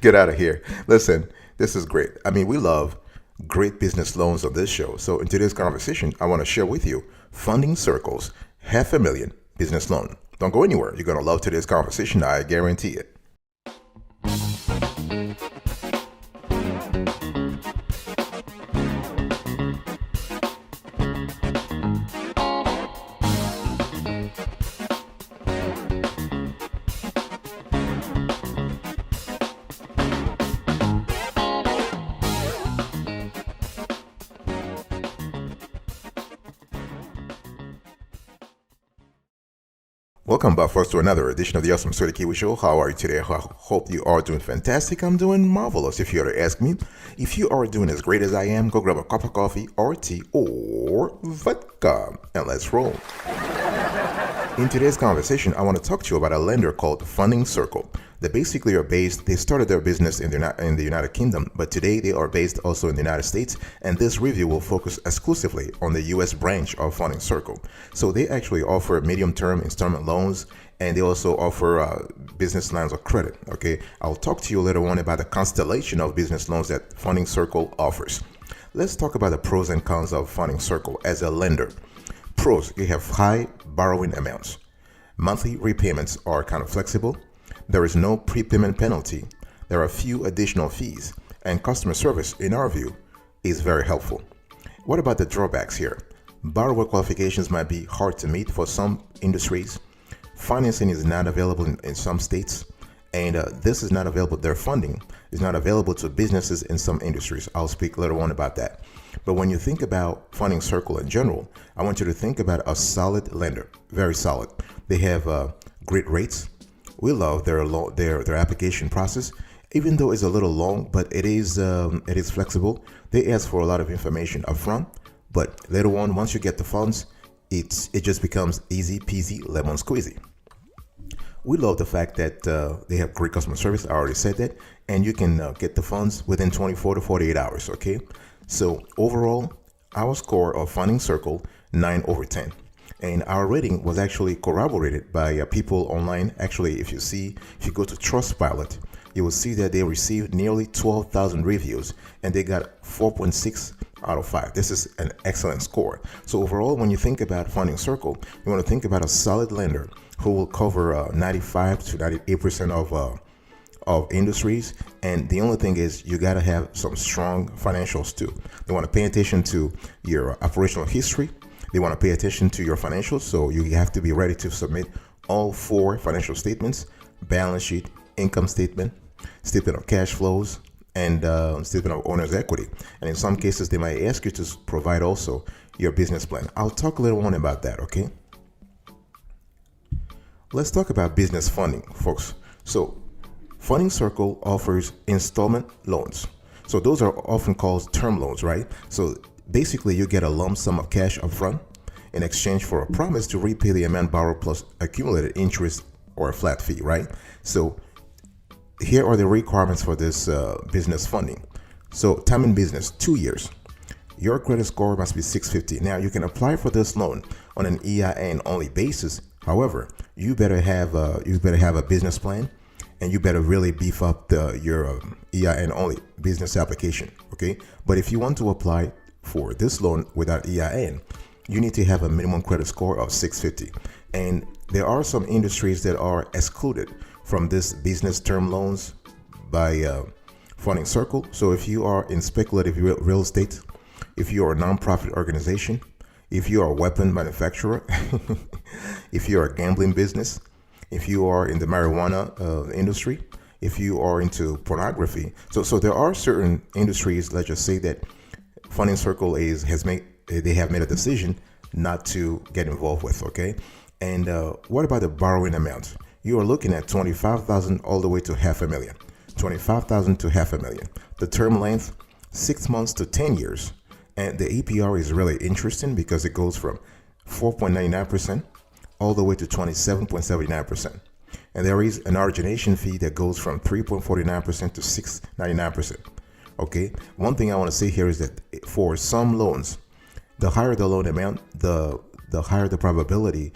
Get out of here. Listen, this is great. I mean, we love great business loans on this show. So, in today's conversation, I want to share with you Funding Circles, $500,000 business loan. Don't go anywhere. You're going to love today's conversation. I guarantee it. Welcome back first to another edition of the Awesome Sweetie Kiwi Show. How are you today? I hope you are doing fantastic. I'm doing marvelous. If you were to ask me, if you are doing as great as I am, go grab a cup of coffee or tea or vodka and let's roll. In today's conversation, I want to talk to you about a lender called Funding Circle. They started their business in the United Kingdom, but today they are based also in the United States, and this review will focus exclusively on the US branch of Funding Circle. So they actually offer medium-term installment loans, and they also offer business lines of credit, okay? I'll talk to you later on about the constellation of business loans that Funding Circle offers. Let's talk about the pros and cons of Funding Circle as a lender. Pros, you have high borrowing amounts. Monthly repayments are kind of flexible. There is no prepayment penalty. There are few additional fees. And customer service, in our view, is very helpful. What about the drawbacks here? Borrower qualifications might be hard to meet for some industries. Financing is not available in some states. And this is not available. Their funding is not available to businesses in some industries. I'll speak later on about that. But when you think about Funding Circle in general, I want you to think about a solid lender, very solid. They have great rates. We love their application process, even though it's a little long, but it is flexible. They ask for a lot of information upfront, but later on, once you get the funds, it just becomes easy peasy lemon squeezy. We love the fact that they have great customer service. I already said that, and you can get the funds within 24 to 48 hours. Okay, so overall, our score of Funding Circle 9/10. And our rating was actually corroborated by people online. Actually, if you go to Trustpilot, you will see that they received nearly 12,000 reviews and they got 4.6 out of 5. This is an excellent score. So overall, when you think about Funding Circle, you want to think about a solid lender who will cover 95 to 98% of industries. And the only thing is you got to have some strong financials too. They want to pay attention to your operational history. They want to pay attention to your financials, so you have to be ready to submit all 4 financial statements: balance sheet, income statement, statement of cash flows, and statement of owner's equity. And in some cases, they might ask you to provide also your business plan. I'll talk a little more about that, okay? Let's talk about business funding, folks. So Funding Circle offers installment loans. So those are often called term loans, right? So basically, you get a lump sum of cash upfront in exchange for a promise to repay the amount borrowed plus accumulated interest or a flat fee, right? So here are the requirements for this business funding. So time in business, 2 years. Your credit score must be 650. Now you can apply for this loan on an EIN only basis. However, you better have a business plan, and you better really beef up your EIN only business application, okay? But if you want to apply for this loan without EIN, you need to have a minimum credit score of 650. And there are some industries that are excluded from this business term loans by Funding Circle. So if you are in speculative real estate, if you are a nonprofit organization, if you are a weapon manufacturer, if you are a gambling business, if you are in the marijuana industry, if you are into pornography. So there are certain industries, let's just say, that Funding Circle have made a decision not to get involved with, okay? And what about the borrowing amount? You are looking at 25,000 all the way to $500,000. 25,000 to $500,000. The term length, 6 months to 10 years. And the APR is really interesting because it goes from 4.99% all the way to 27.79%. And there is an origination fee that goes from 3.49% to 6.99%. Okay, one thing I want to say here is that for some loans, the higher the loan amount, the higher the probability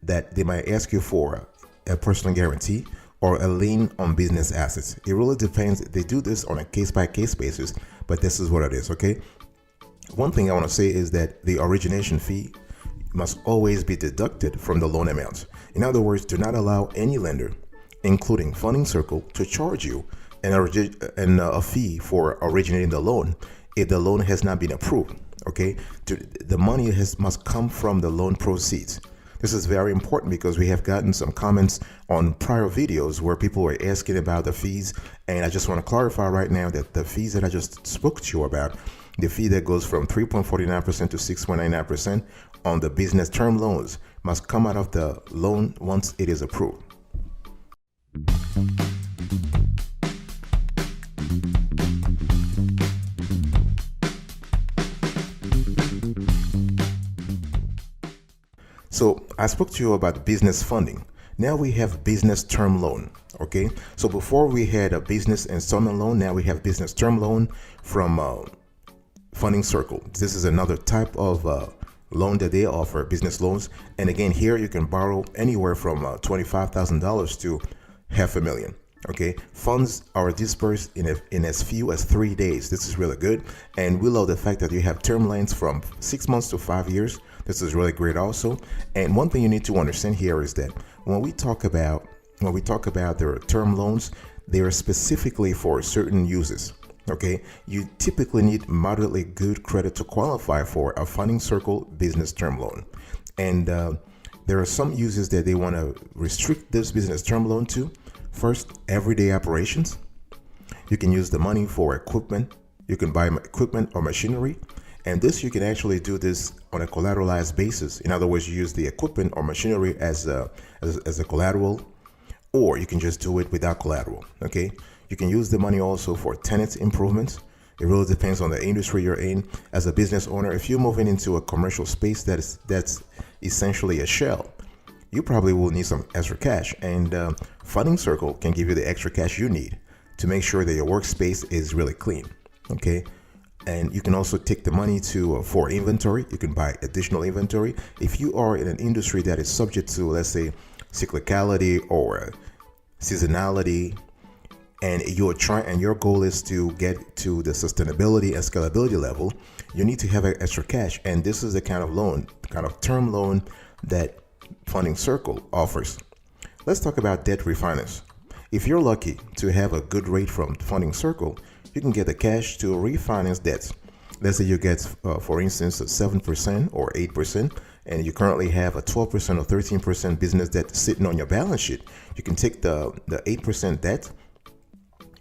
that they might ask you for a personal guarantee or a lien on business assets. It really depends. They do this on a case-by-case basis, but this is what it is, okay? One thing I want to say is that the origination fee must always be deducted from the loan amount. In other words, do not allow any lender, including Funding Circle, to charge you a fee for originating the loan if the loan has not been approved. Okay, the money must come from the loan proceeds. This is very important because we have gotten some comments on prior videos where people were asking about the fees, and I just want to clarify right now that the fees that I just spoke to you about, the fee that goes from 3.49% to 6.99% on the business term loans, must come out of the loan once it is approved. So I spoke to you about business funding. Now we have business term loan. Okay, so before we had a business installment loan, now we have business term loan from Funding Circle. This is another type of loan that they offer, business loans. And again, here you can borrow anywhere from $25,000 to $500,000. Okay, funds are dispersed in as few as 3 days. This is really good, and we love the fact that you have term lengths from 6 months to 5 years. This is really great also. And one thing you need to understand here is that when we talk about their term loans, they are specifically for certain uses. Okay, you typically need moderately good credit to qualify for a Funding Circle business term loan, and there are some uses that they want to restrict this business term loan to. First, everyday operations. You can use the money for equipment. You can buy equipment or machinery, and this you can actually do this on a collateralized basis. In other words, you use the equipment or machinery as a collateral, or you can just do it without collateral. Okay, you can use the money also for tenant improvements. It really depends on the industry you're in. As a business owner, if you're moving into a commercial space that's essentially a shell, you probably will need some extra cash, and Funding Circle can give you the extra cash you need to make sure that your workspace is really clean. Okay, and you can also take the money for inventory. You can buy additional inventory if you are in an industry that is subject to, let's say, cyclicality or seasonality, and your goal is to get to the sustainability and scalability level. You need to have extra cash, and this is the kind of term loan that Funding Circle offers. Let's talk about debt refinance. If you're lucky to have a good rate from Funding Circle, you can get the cash to refinance debts. Let's say you get, for instance, 7% or 8%, and you currently have a 12% or 13% business debt sitting on your balance sheet. You can take the 8% debt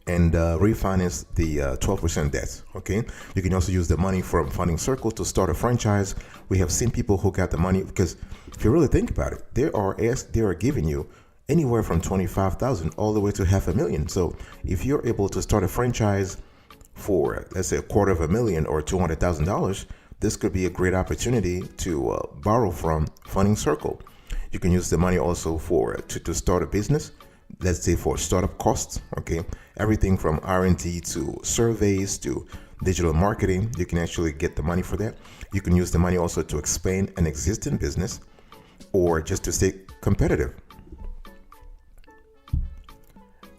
and refinance the 12% debt. Okay, you can also use the money from Funding Circle to start a franchise. We have seen people who got the money because, if you really think about it, they are giving you anywhere from $25,000 all the way to $500,000. So if you're able to start a franchise for, let's say, $250,000 or $200,000, this could be a great opportunity to borrow from Funding Circle. You can use the money also to start a business. Let's say for startup costs. Okay, everything from R&D to surveys to digital marketing, you can actually get the money for that. You can use the money also to expand an existing business or just to stay competitive.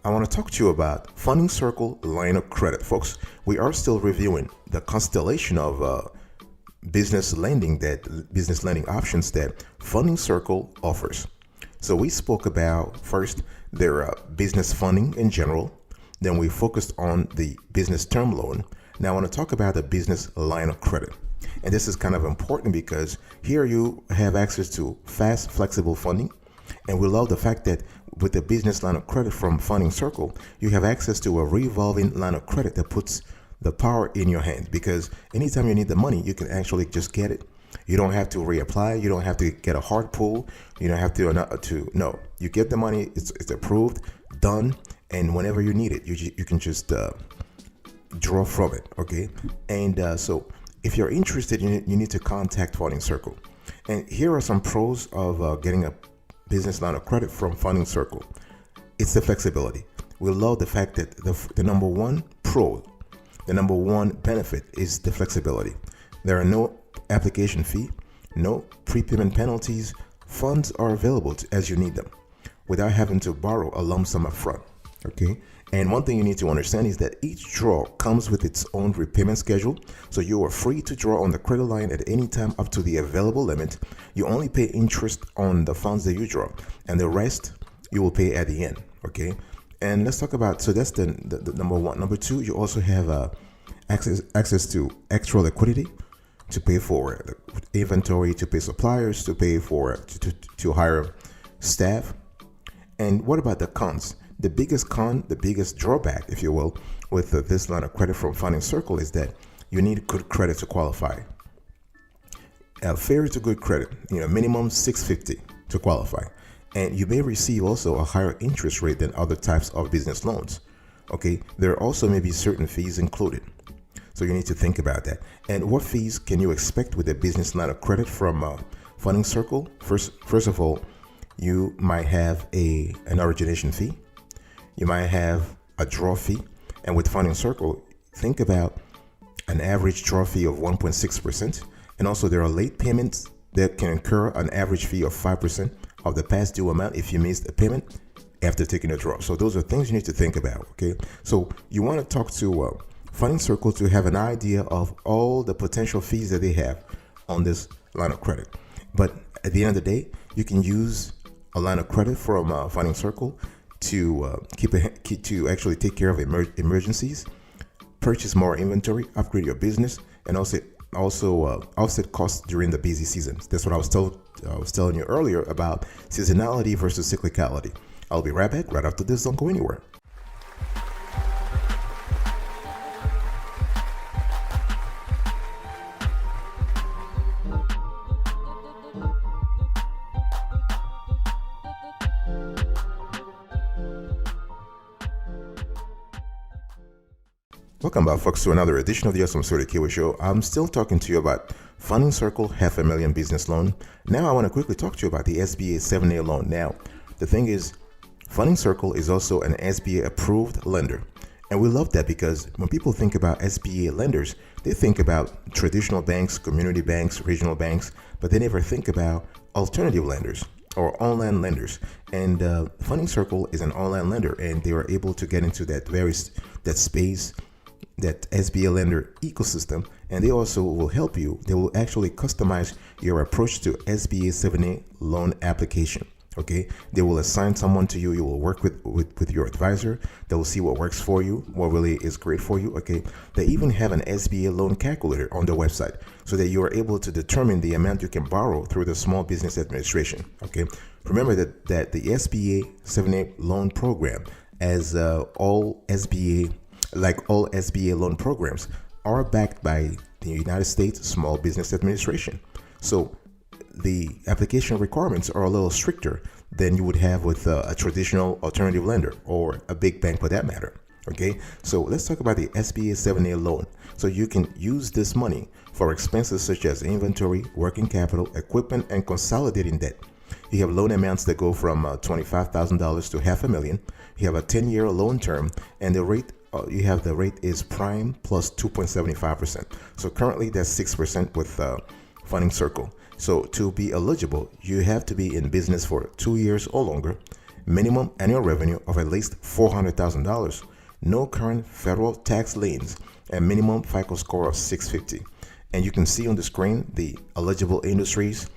I want to talk to you about Funding Circle line of credit. Folks, we are still reviewing the constellation of business lending options that Funding Circle offers. So we spoke about first their business funding in general. Then we focused on the business term loan. Now I want to talk about the business line of credit. And this is kind of important because here you have access to fast, flexible funding. And we love the fact that with the business line of credit from Funding Circle, you have access to a revolving line of credit that puts the power in your hands, because anytime you need the money, you can actually just get it. You don't have to reapply. You don't have to get a hard pull. You don't have no. You get the money. It's approved, done, and whenever you need it, you can just draw from it. Okay, and so if you're interested, you need to contact Funding Circle. And here are some pros of getting a business line of credit from Funding Circle. It's the flexibility. We love the fact that the number one benefit is the flexibility. There are no application fee, no prepayment penalties. Funds are available as you need them. without having to borrow a lump sum up front. Okay. And one thing you need to understand is that each draw comes with its own repayment schedule. So you are free to draw on the credit line at any time up to the available limit. You only pay interest on the funds that you draw, and the rest you will pay at the end. Okay. And let's talk about, so that's the number one. Number two, you also have access to extra liquidity to pay for the inventory, to pay suppliers, to pay for to hire staff. And what about the cons? The biggest con, the biggest drawback, if you will, with this line of credit from Funding Circle is that you need good credit to qualify. Fair to good credit, minimum 650 to qualify. And you may receive also a higher interest rate than other types of business loans. Okay, there also may be certain fees included. So you need to think about that. And what fees can you expect with a business line of credit from Funding Circle? First of all, you might have an origination fee. You might have a draw fee. And with Funding Circle, think about an average draw fee of 1.6%. And also there are late payments that can incur an average fee of 5% of the past due amount if you missed a payment after taking a draw. So those are things you need to think about. Okay. So you want to talk to Funding Circle to have an idea of all the potential fees that they have on this line of credit. But at the end of the day, you can use a line of credit from Funding Circle to to actually take care of emergencies, purchase more inventory, upgrade your business, and also offset costs during the busy seasons. That's what I was telling you earlier about seasonality versus cyclicality. I'll be right back right after this. Don't go anywhere. Welcome back, folks, to another edition of the Awesome Story Kiwi Show. I'm still talking to you about Funding Circle $500,000 business loan. Now I want to quickly talk to you about the SBA 7A loan. Now, the thing is, Funding Circle is also an SBA approved lender. And we love that because when people think about SBA lenders, they think about traditional banks, community banks, regional banks, but they never think about alternative lenders or online lenders. And Funding Circle is an online lender, and they are able to get into that space, that SBA lender ecosystem, and they also will help you. They will actually customize your approach to SBA 7A loan application. Okay, they will assign someone to you. You will work with your advisor. They will see what works for you, what really is great for you. Okay, they even have an SBA loan calculator on their website so that you are able to determine the amount you can borrow through the Small Business Administration. Okay, remember that the SBA 7A loan program, as all SBA loan programs, are backed by the United States Small Business Administration. So the application requirements are a little stricter than you would have with a traditional alternative lender or a big bank for that matter. Okay, so let's talk about the SBA 7A loan. So you can use this money for expenses such as inventory, working capital, equipment, and consolidating debt. You have loan amounts that go from $25,000 to $500,000. You have a 10-year loan term, and the rate is prime plus 2.75%. So currently that's 6% with Funding Circle. So to be eligible, you have to be in business for 2 years or longer, minimum annual revenue of at least $400,000, no current federal tax liens, and minimum FICO score of 650. And you can see on the screen the eligible industries.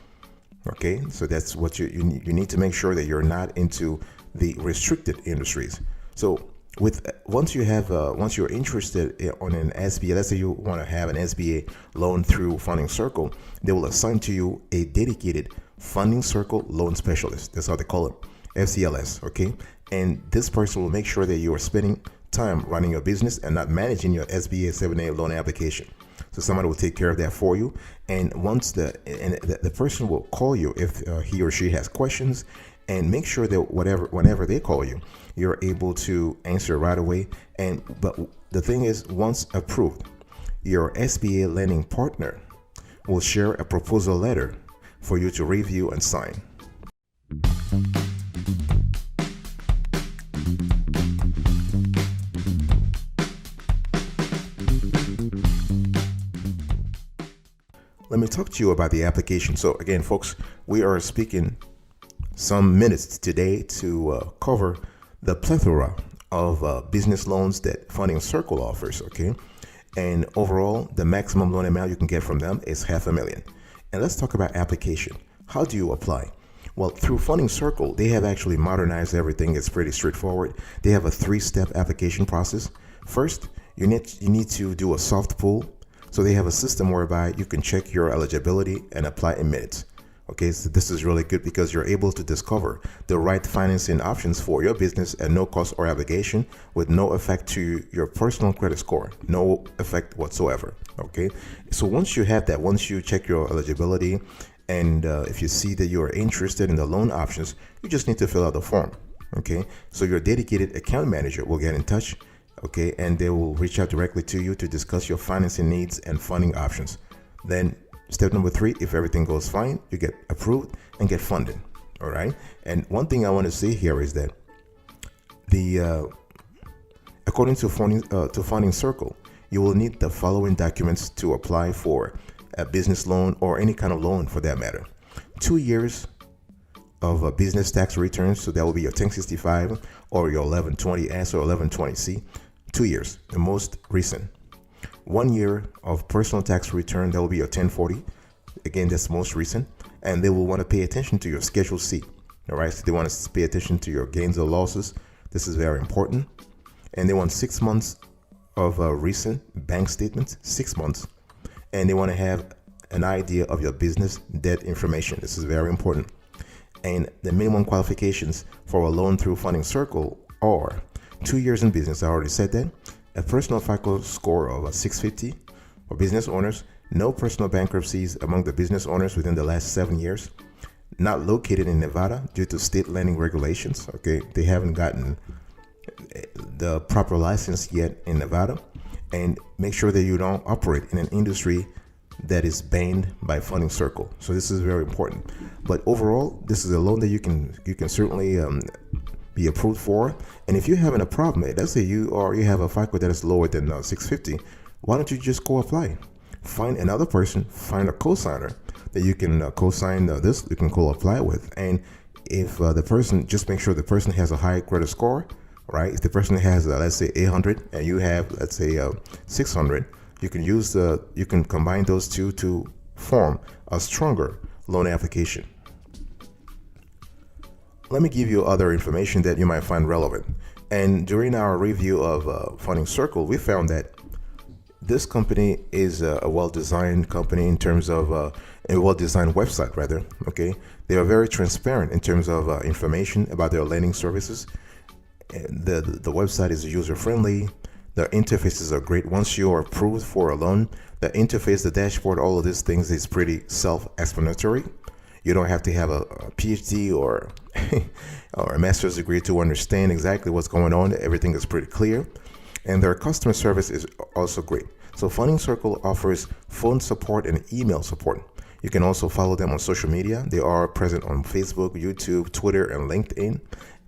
Okay, so that's what you need to make sure that you're not into the restricted industries. So once you're interested on an SBA, let's say you want to have an SBA loan through Funding Circle, they will assign to you a dedicated Funding Circle loan specialist. That's how they call it, FCLS. Okay, and this person will make sure that you are spending time running your business and not managing your SBA 7A loan application. So somebody will take care of that for you. And the person will call you if he or she has questions, and make sure that whenever they call you, you're able to answer right away. But the thing is, once approved, your SBA lending partner will share a proposal letter for you to review and sign. Let me talk to you about the application. So again, folks, we are speaking some minutes today to cover the plethora of business loans that Funding Circle offers, okay? And overall, the maximum loan amount you can get from them is $500,000. And let's talk about application. How do you apply? Well, through Funding Circle, they have actually modernized everything. It's pretty straightforward. They have a 3-step application process. First, you need to do a soft pull. So they have a system whereby you can check your eligibility and apply in minutes. Okay, so this is really good because you're able to discover the right financing options for your business at no cost or obligation, with no effect to your personal credit score, no effect whatsoever. Okay, so once you have that, once you check your eligibility, and if you see that you are interested in the loan options, you just need to fill out the form. Okay, so your dedicated account manager will get in touch, okay, and they will reach out directly to you to discuss your financing needs and funding options. Then step number 3, if everything goes fine, you get approved and get funded. All right. And one thing I want to say here is that according to Funding Circle, you will need the following documents to apply for a business loan or any kind of loan for that matter. 2 years of business tax returns, so that will be your 1065 or your 1120S or 1120C. 2 years, the most recent. 1 year of personal tax return, that will be your 1040. Again, that's most recent. And they will want to pay attention to your Schedule C. All right, so they want to pay attention to your gains or losses. This is very important. And they want 6 months of recent bank statements, 6 months. And they want to have an idea of your business debt information. This is very important. And the minimum qualifications for a loan through Funding Circle are 2 years in business. I already said that. A personal FICO score of 650 for business owners. No personal bankruptcies among the business owners within the last 7 years. Not located in Nevada due to state lending regulations. Okay, they haven't gotten the proper license yet in Nevada. And make sure that you don't operate in an industry that is banned by Funding Circle. So this is very important. But overall, this is a loan that you can certainly be approved for. And if you're having a problem, let's say you have a FICO that is lower than 650, why don't you just go apply? Find another person, find a co-signer that you can co-sign this, you can co-apply with. And if the person, just make sure the person has a high credit score, right? If the person has, let's say 800 and you have, let's say 600, you can combine those two to form a stronger loan application. Let me give you other information that you might find relevant. And during our review of Funding Circle, we found that this company is a well-designed company in terms of a well-designed website, rather. Okay, they are very transparent in terms of information about their lending services. The website is user-friendly. The interfaces are great. Once you are approved for a loan, the interface, the dashboard, all of these things is pretty self-explanatory. You don't have to have a PhD or or a master's degree to understand exactly what's going on. Everything is pretty clear. And their customer service is also great. So Funding Circle offers phone support and email support. You can also follow them on social media. They are present on Facebook, YouTube, Twitter, and LinkedIn.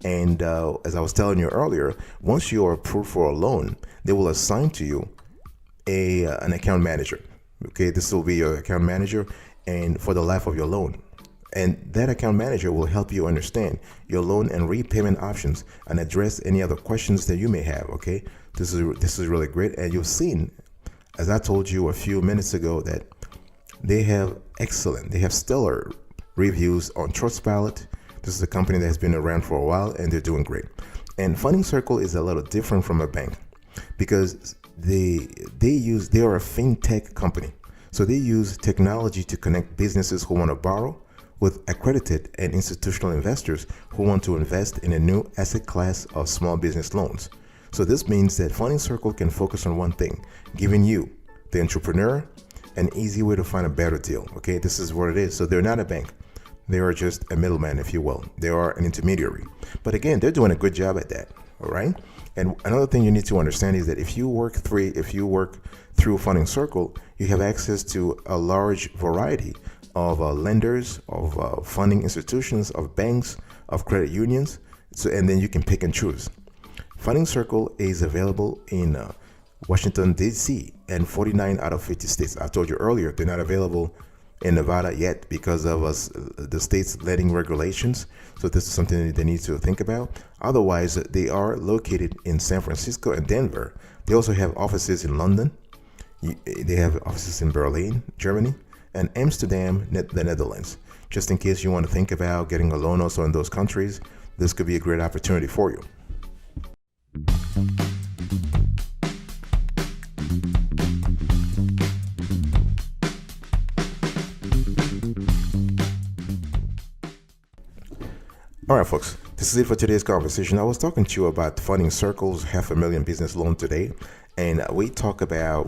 And as I was telling you earlier, once you are approved for a loan, they will assign to you an account manager. Okay, this will be your account manager and for the life of your loan. And that account manager will help you understand your loan and repayment options and address any other questions that you may have. Okay, this is really great. And you've seen, as I told you a few minutes ago, that they have stellar reviews on Trustpilot. This is a company that has been around for a while and they're doing great. And Funding Circle is a little different from a bank because they are a fintech company. So they use technology to connect businesses who want to borrow with accredited and institutional investors who want to invest in a new asset class of small business loans. So this means that Funding Circle can focus on one thing, giving you, the entrepreneur, an easy way to find a better deal. Okay, this is what it is. So they're not a bank. They are just a middleman, if you will. They are an intermediary. But again, they're doing a good job at that. All right. And another thing you need to understand is that if you work through Funding Circle, you have access to a large variety of lenders, of funding institutions, of banks, of credit unions. So, and then you can pick and choose. Funding Circle is available in Washington, D.C. and 49 out of 50 states. I told you earlier, they're not available in Nevada yet because of the state's lending regulations. So this is something that they need to think about. Otherwise, they are located in San Francisco and Denver. They also have offices in London. They have offices in Berlin, Germany, and Amsterdam, the Netherlands. Just in case you want to think about getting a loan also in those countries, this could be a great opportunity for you. All right, folks, this is it for today's conversation. I was talking to you about Funding Circle's $500,000 business loan today, and we talked about,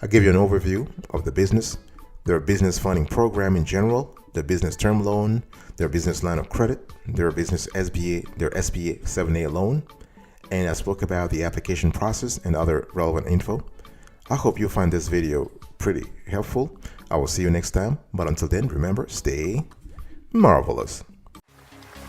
I'll give you an overview of the business, their business funding program in general, their business term loan, their business line of credit, their business SBA, their SBA 7A loan, and I spoke about the application process and other relevant info. I hope you find this video pretty helpful. I will see you next time, but until then, remember, stay marvelous.